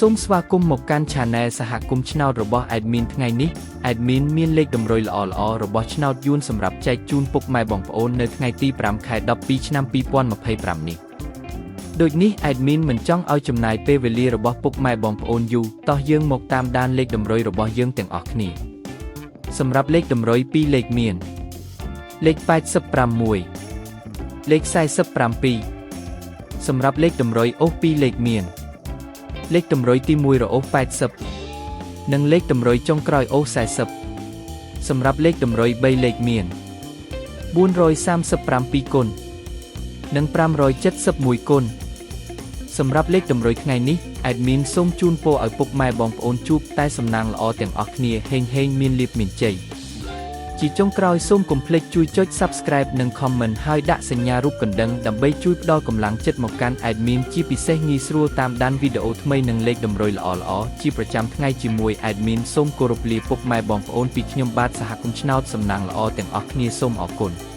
សូមស្វាគមន៍មកកាន់ Channel សហគមន៍ឆ្នោតរបស់ Admin ថ្ងៃនេះ Admin មានលេខតម្រុយល្អៗរបស់ឆ្នោតយួនសម្រាប់ចែកជូនពុកម៉ែបងប្អូននៅថ្ងៃទី 5 ខែ 12 ឆ្នាំ 2025 នេះដូចនេះ Admin មិនចង់ឲ្យចំណាយពេលវេលារបស់ពុកម៉ែបងប្អូនយូរតោះយើងមកតាមដានលេខតម្រុយរបស់យើងទាំងអស់គ្នាសម្រាប់លេខតម្រុយ2លេខមានលេខ86លេខ47សម្រាប់លេខតម្រុយអូស2លេខមានលេខតម្រុយទី1រអូស80និងលេខតម្រុយចុងក្រោយអូស40សម្រាប់លេខតម្រុយ3លេខមាន437គុណនិង571គុណសម្រាប់លេខតម្រុយថ្ងៃនេះ Admin សូមជូនពរឲ្យពុកម៉ែបងប្អូនជួបតែសំណាងល្អទាំងអស់គ្នាហេងមានលាភមានជ័យជាចុងក្រោយសូមកុំភ្លេចជួយចុច Subscribe និង Comment ហើយដាក់សញ្ញារូបកណ្ដឹងដើម្បីជួយផ្ដល់កម្លាំងចិត្តមកកាន់ Admin ជាពិសេសងាយស្រួលតាមដានវីដេអូថ្មីនិងលេខតម្រុយល្អៗជាប្រចាំថ្ងៃជាមួយ Admin សូមគោរពលាពុកម៉ែបងប្អូនពីខ្ញុំបាទសហគមន៍ឆ្នោតសំណាងល្អទាំងអស់គ្នាសូមអរគុណ